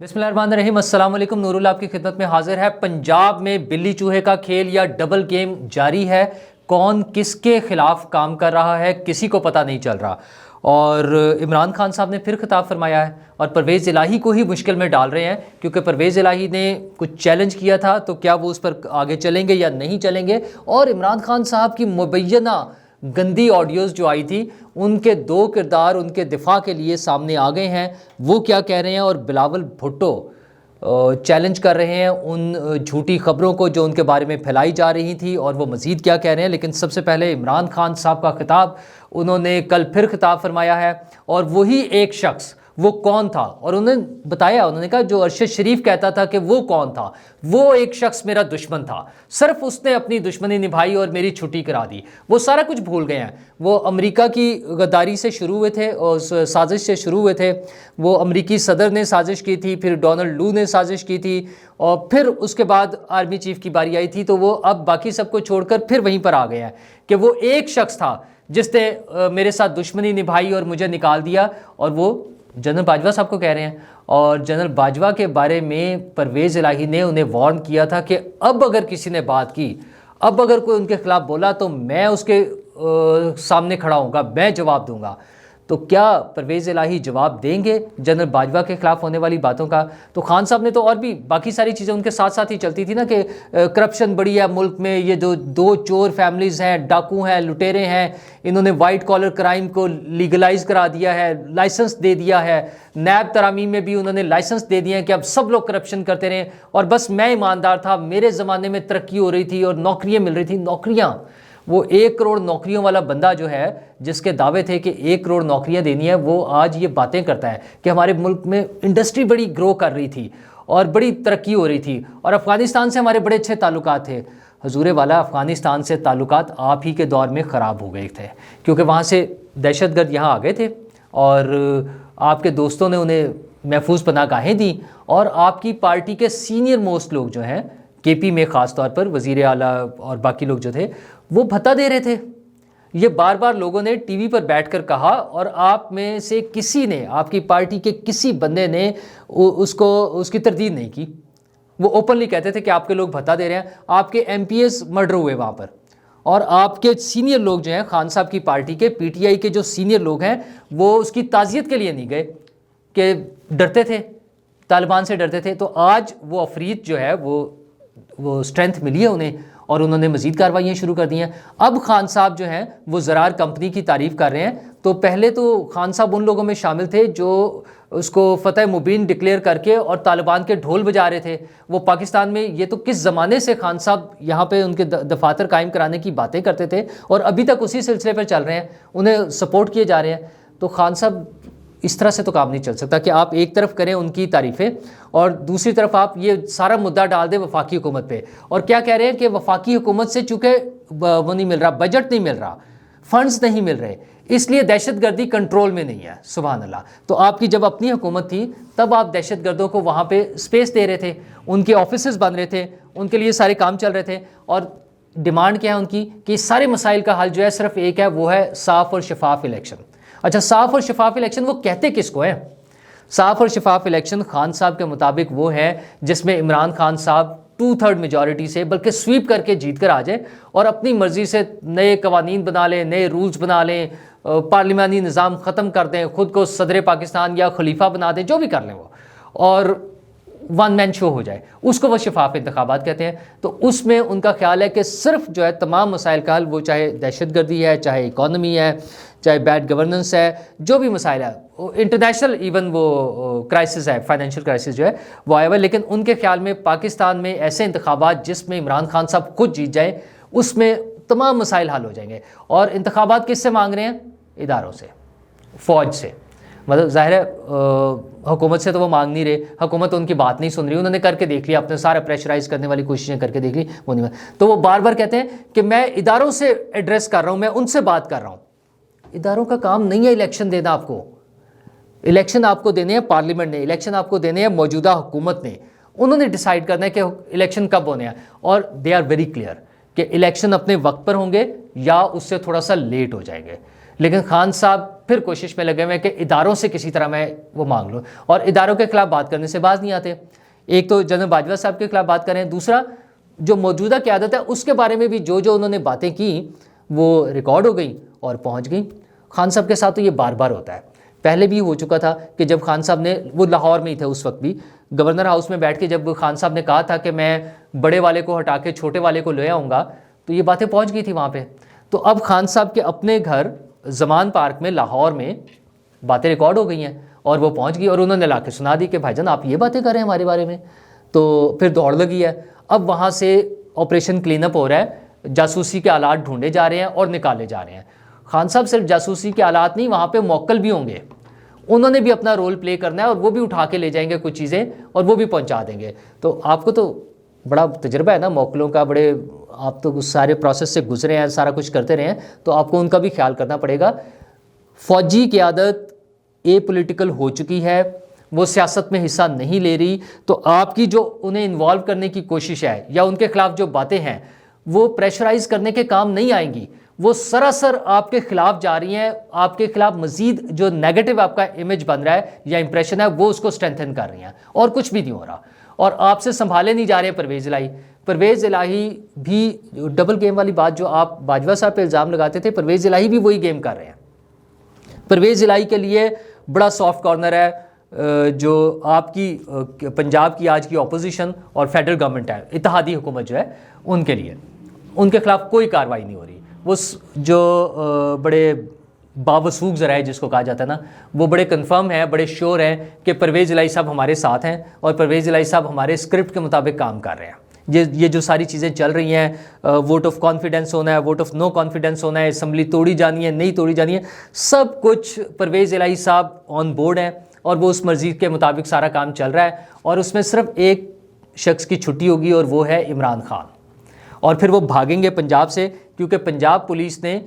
بسم اللہ الرحمن الرحیم، السلام علیکم۔ نور اللہ آپ کی خدمت میں حاضر ہے۔ پنجاب میں بلی چوہے کا کھیل یا ڈبل گیم جاری ہے۔ کون کس کے خلاف کام کر رہا ہے کسی کو پتہ نہیں چل رہا، اور عمران خان صاحب نے پھر خطاب فرمایا ہے اور پرویز الہی کو ہی مشکل میں ڈال رہے ہیں، کیونکہ پرویز الہی نے کچھ چیلنج کیا تھا تو کیا وہ اس پر آگے چلیں گے یا نہیں چلیں گے، اور عمران خان صاحب کی مبینہ گندی آڈیوز جو آئی تھی ان کے دو کردار ان کے دفاع کے لیے سامنے آ گئے ہیں، وہ کیا کہہ رہے ہیں، اور بلاول بھٹو چیلنج کر رہے ہیں ان جھوٹی خبروں کو جو ان کے بارے میں پھیلائی جا رہی تھی، اور وہ مزید کیا کہہ رہے ہیں۔ لیکن سب سے پہلے عمران خان صاحب کا خطاب، انہوں نے کل پھر خطاب فرمایا ہے، اور وہی ایک شخص وہ کون تھا، اور انہوں نے بتایا، انہوں نے کہا جو ارشد شریف کہتا تھا کہ وہ کون تھا، وہ ایک شخص میرا دشمن تھا، صرف اس نے اپنی دشمنی نبھائی اور میری چھٹی کرا دی، وہ سارا کچھ بھول گئے ہیں۔ وہ امریکہ کی غداری سے شروع ہوئے تھے اور سازش سے شروع ہوئے تھے، وہ امریکی صدر نے سازش کی تھی، پھر ڈونلڈ لو نے سازش کی تھی، اور پھر اس کے بعد آرمی چیف کی باری آئی تھی، تو وہ اب باقی سب کو چھوڑ کر پھر وہیں پر آ گئے ہیں کہ وہ ایک شخص تھا جس نے میرے ساتھ دشمنی نبھائی اور مجھے نکال دیا، اور وہ جنرل باجوہ صاحب کو کہہ رہے ہیں۔ اور جنرل باجوہ کے بارے میں پرویز الہی نے انہیں وارن کیا تھا کہ اب اگر کسی نے بات کی، اب اگر کوئی ان کے خلاف بولا تو میں اس کے سامنے کھڑا ہوں گا، میں جواب دوں گا۔ تو کیا پرویز الہی جواب دیں گے جنرل باجوہ کے خلاف ہونے والی باتوں کا؟ تو خان صاحب نے تو اور بھی باقی ساری چیزیں ان کے ساتھ ساتھ ہی چلتی تھی نا، کہ کرپشن بڑی ہے ملک میں، یہ جو دو چور فیملیز ہیں، ڈاکو ہیں، لٹیرے ہیں، انہوں نے وائٹ کالر کرائم کو لیگلائز کرا دیا ہے، لائسنس دے دیا ہے، نیب ترامیم میں بھی انہوں نے لائسنس دے دیا ہے کہ اب سب لوگ کرپشن کرتے رہیں، اور بس میں ایماندار تھا، میرے زمانے میں ترقی ہو رہی تھی اور نوکریاں مل رہی تھیں۔ نوکریاں، وہ 1 کروڑ نوکریوں والا بندہ جو ہے، جس کے دعوے تھے کہ 1 کروڑ نوکریاں دینی ہیں، وہ آج یہ باتیں کرتا ہے کہ ہمارے ملک میں انڈسٹری بڑی گرو کر رہی تھی اور بڑی ترقی ہو رہی تھی، اور افغانستان سے ہمارے بڑے اچھے تعلقات تھے۔ حضور والا، افغانستان سے تعلقات آپ ہی کے دور میں خراب ہو گئے تھے، کیونکہ وہاں سے دہشت گرد یہاں آ گئے تھے، اور آپ کے دوستوں نے انہیں محفوظ پناہ گاہیں دیں، اور آپ کی پارٹی کے سینئر موسٹ لوگ جو ہیں، کے پی میں خاص طور پر وزیر اعلیٰ اور باقی لوگ جو تھے، وہ بھتہ دے رہے تھے۔ یہ بار بار لوگوں نے ٹی وی پر بیٹھ کر کہا، اور آپ میں سے کسی نے، آپ کی پارٹی کے کسی بندے نے اس کی تردید نہیں کی۔ وہ اوپنلی کہتے تھے کہ آپ کے لوگ بھتہ دے رہے ہیں، آپ کے ایم پی ایز مرڈر ہوئے وہاں پر، اور آپ کے سینئر لوگ جو ہیں، خان صاحب کی پارٹی کے پی ٹی آئی کے جو سینئر لوگ ہیں، وہ اس کی تعزیت کے لیے نہیں گئے، کہ ڈرتے تھے، طالبان سے ڈرتے تھے۔ تو آج وہ افریت جو ہے، وہ اسٹرینتھ ملی ہے انہیں، اور انہوں نے مزید کارروائیاں شروع کر دی ہیں۔ اب خان صاحب جو ہیں وہ زرار کمپنی کی تعریف کر رہے ہیں۔ تو پہلے تو خان صاحب ان لوگوں میں شامل تھے جو اس کو فتح مبین ڈکلیئر کر کے اور طالبان کے ڈھول بجا رہے تھے۔ وہ پاکستان میں، یہ تو کس زمانے سے خان صاحب یہاں پہ ان کے دفاتر قائم کرانے کی باتیں کرتے تھے، اور ابھی تک اسی سلسلے پر چل رہے ہیں، انہیں سپورٹ کیے جا رہے ہیں۔ تو خان صاحب اس طرح سے تو کام نہیں چل سکتا کہ آپ ایک طرف کریں ان کی تعریفیں اور دوسری طرف آپ یہ سارا مدعا ڈال دیں وفاقی حکومت پہ۔ اور کیا کہہ رہے ہیں کہ وفاقی حکومت سے چونکہ وہ نہیں مل رہا، بجٹ نہیں مل رہا، فنڈز نہیں مل رہے، اس لیے دہشت گردی کنٹرول میں نہیں ہے۔ سبحان اللہ۔ تو آپ کی جب اپنی حکومت تھی تب آپ دہشت گردوں کو وہاں پہ سپیس دے رہے تھے، ان کے آفیسز بن رہے تھے، ان کے لیے سارے کام چل رہے تھے، اور ڈیمانڈ کیا ہے ان کی کہ سارے مسائل کا حل جو ہے صرف ایک ہے، وہ ہے صاف اور شفاف الیکشن۔ اچھا، صاف اور شفاف الیکشن وہ کہتے کس کو ہے؟ صاف اور شفاف الیکشن خان صاحب کے مطابق وہ ہے جس میں عمران خان صاحب 2/3 میجورٹی سے، بلکہ سویپ کر کے جیت کر آ جائیں، اور اپنی مرضی سے نئے قوانین بنا لیں، نئے رولز بنا لیں، پارلیمانی نظام ختم کر دیں، خود کو صدر پاکستان یا خلیفہ بنا دیں، جو بھی کر لیں وہ، اور ون مین شو ہو جائے، اس کو وہ شفاف انتخابات کہتے ہیں۔ تو اس میں ان کا خیال ہے کہ صرف جو ہے تمام مسائل کا حل، وہ چاہے دہشت گردی ہے، چاہے اکانومی ہے، چاہے بیڈ گورننس ہے، جو بھی مسائل ہے، انٹرنیشنل ایون وہ کرائسس ہے، فائنینشیل کرائسس جو ہے وہ آیا ہوا ہے، لیکن ان کے خیال میں پاکستان میں ایسے انتخابات جس میں عمران خان صاحب خود جیت جائیں، اس میں تمام مسائل حل ہو جائیں گے۔ اور انتخابات کس سے مانگ رہے ہیں؟ اداروں سے، فوج سے، مطلب ظاہر ہے حکومت سے تو وہ مانگ نہیں رہے، حکومت ان کی بات نہیں سن رہی، انہوں نے کر کے دیکھ لیا، اپنے سارا پریشرائز کرنے والی کوششیں کر کے دیکھ لی، وہ نہیں۔ تو وہ بار بار کہتے ہیں کہ میں اداروں سے ایڈریس کر رہا ہوں، میں ان سے بات کر رہا ہوں۔ اداروں کا کام نہیں ہے الیکشن دینا، آپ کو الیکشن آپ کو دینے ہیں پارلیمنٹ نے، الیکشن آپ کو دینے ہیں موجودہ حکومت نے، انہوں نے ڈیسائیڈ کرنا ہے کہ الیکشن کب ہونے ہیں، اور دے آر ویری کلیئر کہ الیکشن اپنے وقت پر ہوں گے یا اس سے تھوڑا سا لیٹ ہو جائیں گے۔ لیکن خان صاحب پھر کوشش میں لگے ہوئے ہیں کہ اداروں سے کسی طرح میں وہ مانگ لوں، اور اداروں کے خلاف بات کرنے سے باز نہیں آتے۔ ایک تو جنرل باجوہ صاحب کے خلاف بات کریں، دوسرا جو موجودہ قیادت ہے اس کے بارے میں بھی جو انہوں نے باتیں کی وہ ریکارڈ ہو گئیں اور پہنچ گئیں۔ خان صاحب کے ساتھ تو یہ بار بار ہوتا ہے، پہلے بھی ہو چکا تھا کہ جب خان صاحب نے، وہ لاہور میں ہی تھے اس وقت بھی، گورنر ہاؤس میں بیٹھ کے جب خان صاحب نے کہا تھا کہ میں بڑے والے کو ہٹا کے چھوٹے والے کو لے آؤں گا، تو یہ باتیں پہنچ گئی تھی وہاں پہ۔ تو اب خان صاحب کے اپنے گھر زمان پارک میں لاہور میں باتیں ریکارڈ ہو گئی ہیں اور وہ پہنچ گئی، اور انہوں نے لا کے سنا دی کہ بھائی جان آپ یہ باتیں کر رہے ہیں ہمارے بارے میں۔ تو پھر دوڑ لگی ہے، اب وہاں سے آپریشن کلین اپ ہو رہا ہے، جاسوسی کے آلات ڈھونڈے جا رہے ہیں اور نکالے جا رہے ہیں۔ خان صاحب صرف جاسوسی کے آلات نہیں، وہاں پہ موکل بھی ہوں گے، انہوں نے بھی اپنا رول پلے کرنا ہے، اور وہ بھی اٹھا کے لے جائیں گے کچھ چیزیں اور وہ بھی پہنچا دیں گے۔ تو آپ کو تو بڑا تجربہ ہے نا موکلوں کا، بڑے آپ تو سارے پروسیس سے گزرے ہیں، سارا کچھ کرتے رہے ہیں، تو آپ کو ان کا بھی خیال کرنا پڑے گا۔ فوجی قیادت اے پولیٹیکل ہو چکی ہے، وہ سیاست میں حصہ نہیں لے رہی، تو آپ کی جو انہیں انوالو کرنے کی کوشش ہے یا ان کے خلاف جو باتیں ہیں وہ پریشرائز کرنے کے کام نہیں آئیں گی، وہ سراسر آپ کے خلاف جا رہی ہیں، آپ کے خلاف مزید جو نیگیٹو آپ کا امیج بن رہا ہے یا امپریشن ہے وہ اس کو اسٹرینتھن کر رہی ہیں، اور کچھ بھی نہیں ہو رہا، اور آپ سے سنبھالے نہیں جا رہے ہیں پرویز الہی۔ پرویز الہی بھی ڈبل گیم والی بات جو آپ باجوہ صاحب پہ الزام لگاتے تھے، پرویز الہی بھی وہی گیم کر رہے ہیں۔ پرویز الہی کے لیے بڑا سافٹ کارنر ہے جو آپ کی پنجاب کی آج کی اپوزیشن اور فیڈرل گورنمنٹ ہے، اتحادی حکومت جو ہے، ان کے لیے ان کے خلاف کوئی کارروائی نہیں ہو رہی۔ وہ جو بڑے باوسوق ذرائع جس کو کہا جاتا ہے نا، وہ بڑے کنفرم ہیں، بڑے شور ہیں کہ پرویز الہی صاحب ہمارے ساتھ ہیں اور پرویز الہی صاحب ہمارے اسکرپٹ کے مطابق کام کر رہے ہیں۔ یہ جو ساری چیزیں چل رہی ہیں، ووٹ آف کانفیڈنس ہونا ہے، ووٹ آف نو کانفیڈنس ہونا ہے، اسمبلی توڑی جانی ہے، نہیں توڑی جانی ہے، سب کچھ پرویز الہی صاحب آن بورڈ ہیں، اور وہ اس مرضی کے مطابق سارا کام چل رہا ہے، اور اس میں صرف ایک شخص کی چھٹی ہوگی اور وہ ہے عمران خان، اور پھر وہ بھاگیں گے پنجاب سے، کیونکہ پنجاب پولیس نے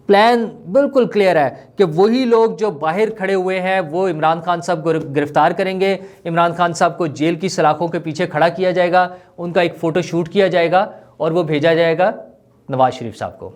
پلان بالکل کلیئر ہے کہ وہی لوگ جو باہر کھڑے ہوئے ہیں وہ عمران خان صاحب کو گرفتار کریں گے، عمران خان صاحب کو جیل کی سلاخوں کے پیچھے کھڑا کیا جائے گا، ان کا ایک فوٹو شوٹ کیا جائے گا اور وہ بھیجا جائے گا نواز شریف صاحب کو۔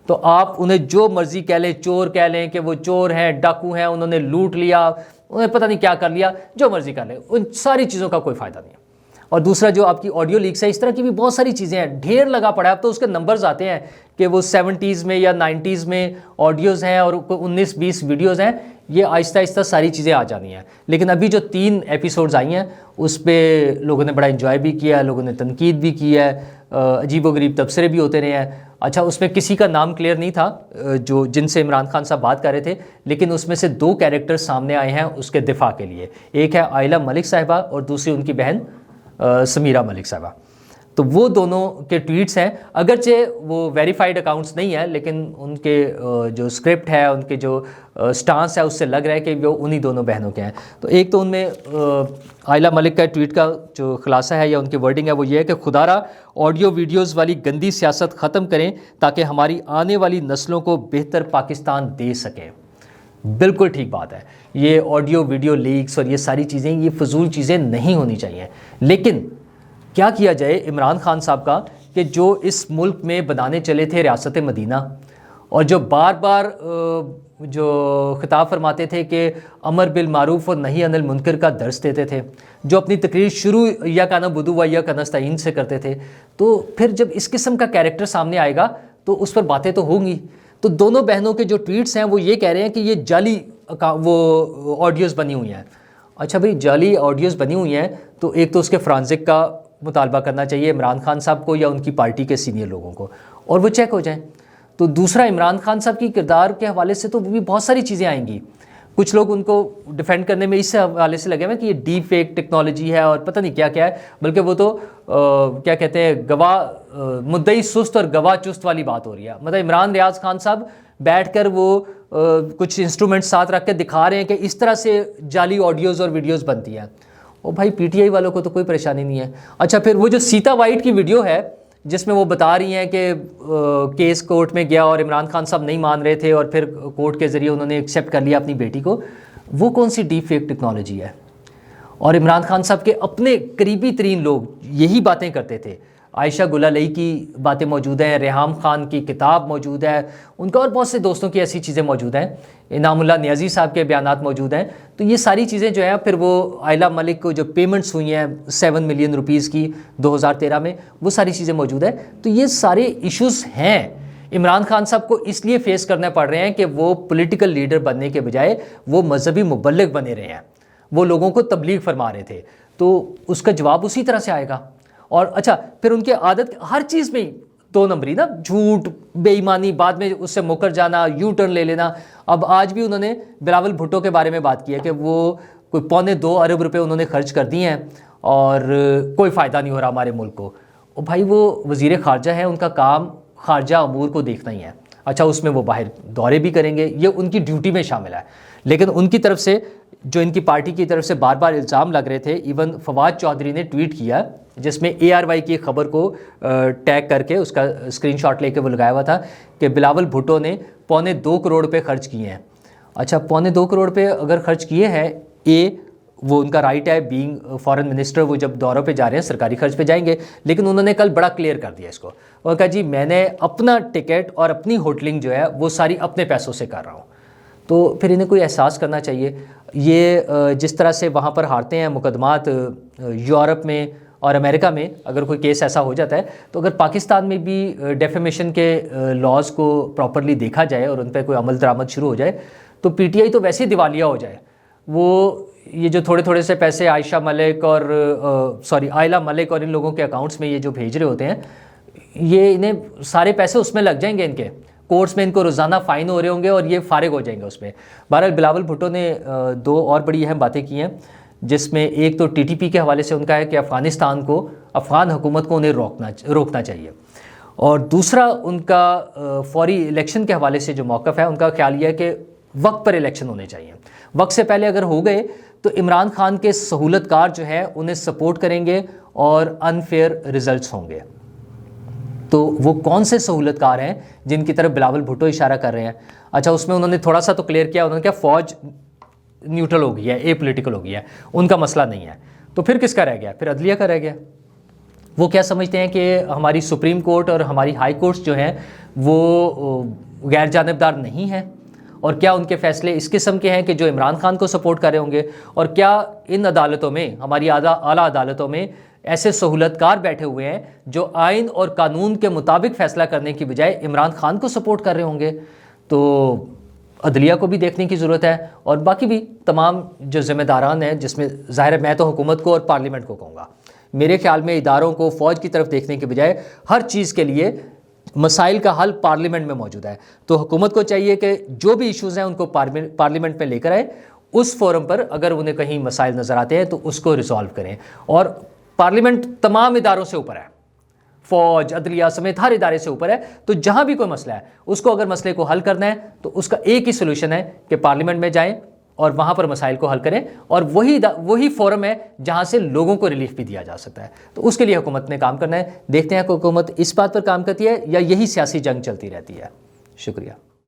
تو آپ انہیں جو مرضی کہہ لیں، چور کہہ لیں کہ وہ چور ہیں، ڈاکو ہیں، انہوں نے لوٹ لیا، انہیں پتہ نہیں کیا کر لیا، جو مرضی کر لیں، ان ساری چیزوں کا کوئی فائدہ نہیں ہے۔ اور دوسرا جو آپ کی آڈیو لیکس ہے، اس طرح کی بھی بہت ساری چیزیں ہیں، ڈھیر لگا پڑا ہے، اب تو اس کے نمبرز آتے ہیں کہ وہ 70s میں یا 90s میں آڈیوز ہیں اور 19-20 ویڈیوز ہیں، یہ آہستہ آہستہ ساری چیزیں آ جانی ہیں۔ لیکن ابھی جو 3 ایپیسوڈز آئی ہیں اس پہ لوگوں نے بڑا انجوائے بھی کیا ہے، لوگوں نے تنقید بھی کی ہے، عجیب و غریب تبصرے بھی ہوتے رہے ہیں۔ اچھا، اس میں کسی کا نام کلیئر نہیں تھا جو جن سے عمران خان صاحب بات کر رہے تھے، لیکن اس میں سے 2 کیریکٹر سامنے آئے ہیں اس کے دفاع کے لیے، ایک ہے عائلہ ملک صاحبہ اور دوسری ان کی بہن سمیرہ ملک صاحبہ۔ تو وہ دونوں کے ٹویٹس ہیں، اگرچہ وہ ویریفائڈ اکاؤنٹس نہیں ہیں، لیکن ان کے جو اسکرپٹ ہے، ان کے جو سٹانس ہے، اس سے لگ رہا ہے کہ وہ انہی دونوں بہنوں کے ہیں۔ تو ایک تو ان میں عائلہ ملک کا ٹویٹ کا جو خلاصہ ہے یا ان کی ورڈنگ ہے وہ یہ ہے کہ خدا را آڈیو ویڈیوز والی گندی سیاست ختم کریں تاکہ ہماری آنے والی نسلوں کو بہتر پاکستان دے سکیں۔ بالکل ٹھیک بات ہے، یہ آڈیو ویڈیو لیکس اور یہ ساری چیزیں، یہ فضول چیزیں نہیں ہونی چاہیے۔ لیکن کیا کیا جائے عمران خان صاحب کا کہ جو اس ملک میں بنانے چلے تھے ریاست مدینہ، اور جو بار بار جو خطاب فرماتے تھے کہ امر بالمعروف اور نہی عن المنکر کا درس دیتے تھے، جو اپنی تقریر شروع ایاک نعبد و ایاک نستعین سے کرتے تھے، تو پھر جب اس قسم کا کیریکٹر سامنے آئے گا تو اس پر باتیں تو ہوں گی۔ تو دونوں بہنوں کے جو ٹویٹس ہیں وہ یہ کہہ رہے ہیں کہ یہ جعلی وہ آڈیوز بنی ہوئی ہیں۔ اچھا بھئی، جعلی آڈیوز بنی ہوئی ہیں تو ایک تو اس کے فرانزک کا مطالبہ کرنا چاہیے عمران خان صاحب کو یا ان کی پارٹی کے سینئر لوگوں کو، اور وہ چیک ہو جائیں۔ تو دوسرا، عمران خان صاحب کی کردار کے حوالے سے تو بھی بہت ساری چیزیں آئیں گی، کچھ لوگ ان کو ڈیفینڈ کرنے میں اس حوالے سے لگے ہوئے کہ یہ ڈیپ فیک ٹیکنالوجی ہے اور پتہ نہیں کیا کیا ہے، بلکہ وہ تو کیا کہتے ہیں، گواہ مدعی سست اور گواہ چست والی بات ہو رہی ہے۔ مطلب عمران ریاض خان صاحب بیٹھ کر وہ کچھ انسٹرومنٹ ساتھ رکھ کے دکھا رہے ہیں کہ اس طرح سے جعلی آڈیوز اور ویڈیوز بنتی ہیں۔ اور بھائی پی ٹی آئی والوں کو تو کوئی پریشانی نہیں ہے۔ اچھا، پھر وہ جو سیتا وائٹ کی ویڈیو ہے جس میں وہ بتا رہی ہیں کہ کیس کورٹ میں گیا اور عمران خان صاحب نہیں مان رہے تھے اور پھر کورٹ کے ذریعے انہوں نے ایکسیپٹ کر لیا اپنی بیٹی کو، وہ کون سی ڈیپ فیک ٹیکنالوجی ہے؟ اور عمران خان صاحب کے اپنے قریبی ترین لوگ یہی باتیں کرتے تھے۔ عائشہ گلالئی کی باتیں موجود ہیں، ریحام خان کی کتاب موجود ہے، ان کا اور بہت سے دوستوں کی ایسی چیزیں موجود ہیں، انعام اللہ نیازی صاحب کے بیانات موجود ہیں. تو یہ ساری چیزیں جو ہیں، پھر وہ آئلہ ملک کو جو پیمنٹس ہوئی ہیں 7 ملین روپیز کی 2013 میں، وہ ساری چیزیں موجود ہیں. تو یہ سارے ایشوز ہیں. عمران خان صاحب کو اس لیے فیس کرنے پڑ رہے ہیں کہ وہ پولیٹیکل لیڈر بننے کے بجائے وہ مذہبی مبلغ بنے رہے ہیں، وہ لوگوں کو تبلیغ فرما رہے تھے. تو اس کا جواب اسی طرح سے آئے گا. اور اچھا پھر ان کے عادت ہر چیز میں 2 نمبری نا، جھوٹ، بے ایمانی، بعد میں اس سے مکر جانا، یو ٹرن لے لینا. اب آج بھی انہوں نے بلاول بھٹو کے بارے میں بات کی ہے کہ وہ کوئی 2.25 ارب روپے انہوں نے خرچ کر دیے ہیں اور کوئی فائدہ نہیں ہو رہا ہمارے ملک کو. اور بھائی وہ وزیر خارجہ ہیں، ان کا کام خارجہ امور کو دیکھنا ہی ہے. اچھا اس میں وہ باہر دورے بھی کریں گے، یہ ان کی ڈیوٹی میں شامل ہے. لیکن ان کی طرف سے جو ان کی پارٹی کی طرف سے بار بار الزام لگ رہے تھے، ایون فواد چودھری نے ٹویٹ کیا جس میں ARY کی خبر کو ٹیگ کر کے اس کا اسکرین شاٹ لے کے وہ لگایا ہوا تھا کہ بلاول بھٹو نے 2.25 کروڑ روپے خرچ کیے ہیں. اچھا 2.25 کروڑ روپے اگر خرچ کیے ہیں، وہ ان کا رائٹ ہے بینگ فارن منسٹر، وہ جب دوروں پہ جا رہے ہیں سرکاری خرچ پہ جائیں گے. لیکن انہوں نے کل بڑا کلیئر کر دیا اس کو، اور کہا جی میں نے اپنا ٹکٹ اور اپنی ہوٹلنگ جو ہے وہ ساری اپنے پیسوں سے کر رہا ہوں. تو پھر انہیں کوئی احساس کرنا چاہیے. یہ جس طرح سے وہاں پر ہارتے ہیں مقدمات یورپ میں اور امریکہ میں، اگر کوئی کیس ایسا ہو جاتا ہے تو اگر پاکستان میں بھی ڈیفیمیشن کے لاز کو پراپرلی دیکھا جائے اور ان پہ کوئی عمل درآمد شروع ہو جائے تو PTI تو ویسے ہی دیوالیہ ہو جائے. وہ یہ جو تھوڑے تھوڑے سے پیسے عائشہ ملک اور آئلہ ملک اور ان لوگوں کے اکاؤنٹس میں یہ جو بھیج رہے ہوتے ہیں، یہ انہیں سارے پیسے اس میں لگ جائیں گے. ان کے کورٹس میں ان کو روزانہ فائن ہو رہے ہوں گے اور یہ فارغ ہو جائیں گے اس میں. بہرحال بلاول بھٹو نے 2 اور بڑی اہم باتیں کی ہیں، جس میں ایک تو TTP کے حوالے سے ان کا ہے کہ افغانستان کو، افغان حکومت کو انہیں روکنا چاہیے، اور دوسرا ان کا فوری الیکشن کے حوالے سے جو موقف ہے، ان کا خیال یہ ہے کہ وقت پر الیکشن ہونے چاہیے. وقت سے پہلے اگر ہو گئے تو عمران خان کے سہولت کار جو ہے انہیں سپورٹ کریں گے اور انفیئر ریزلٹس ہوں گے. تو وہ کون سے سہولت کار ہیں جن کی طرف بلاول بھٹو اشارہ کر رہے ہیں؟ اچھا اس میں انہوں نے تھوڑا سا تو کلیئر کیا، انہوں نے کہا فوج نیوٹرل ہو گئی ہے، اے پولیٹیکل ہو گئی ہے، ان کا مسئلہ نہیں ہے. تو پھر کس کا رہ گیا؟ پھر عدلیہ کا رہ گیا. وہ کیا سمجھتے ہیں کہ ہماری سپریم کورٹ اور ہماری ہائی کورٹس جو ہیں وہ غیر جانبدار نہیں ہیں، اور کیا ان کے فیصلے اس قسم کے ہیں کہ جو عمران خان کو سپورٹ کر رہے ہوں گے؟ اور کیا ان عدالتوں میں، ہماری اعلیٰ عدالتوں میں ایسے سہولت کار بیٹھے ہوئے ہیں جو آئین اور قانون کے مطابق فیصلہ کرنے کی بجائے عمران خان کو سپورٹ کر رہے ہوں گے؟ تو عدلیہ کو بھی دیکھنے کی ضرورت ہے، اور باقی بھی تمام جو ذمہ داران ہیں، جس میں ظاہر ہے میں تو حکومت کو اور پارلیمنٹ کو کہوں گا. میرے خیال میں اداروں کو فوج کی طرف دیکھنے کے بجائے ہر چیز کے لیے مسائل کا حل پارلیمنٹ میں موجود ہے. تو حکومت کو چاہیے کہ جو بھی ایشوز ہیں ان کو پارلیمنٹ میں لے کر آئے، اس فورم پر اگر انہیں کہیں مسائل نظر آتے ہیں تو اس کو ریزالو کریں. اور پارلیمنٹ تمام اداروں سے اوپر ہے، فوج، عدلیہ سمیت ہر ادارے سے اوپر ہے. تو جہاں بھی کوئی مسئلہ ہے اس کو اگر مسئلے کو حل کرنا ہے تو اس کا ایک ہی سلوشن ہے کہ پارلیمنٹ میں جائیں اور وہاں پر مسائل کو حل کریں، اور وہی فورم ہے جہاں سے لوگوں کو ریلیف بھی دیا جا سکتا ہے. تو اس کے لیے حکومت نے کام کرنا ہے. دیکھتے ہیں کہ حکومت اس بات پر کام کرتی ہے یا یہی سیاسی جنگ چلتی رہتی ہے. شکریہ.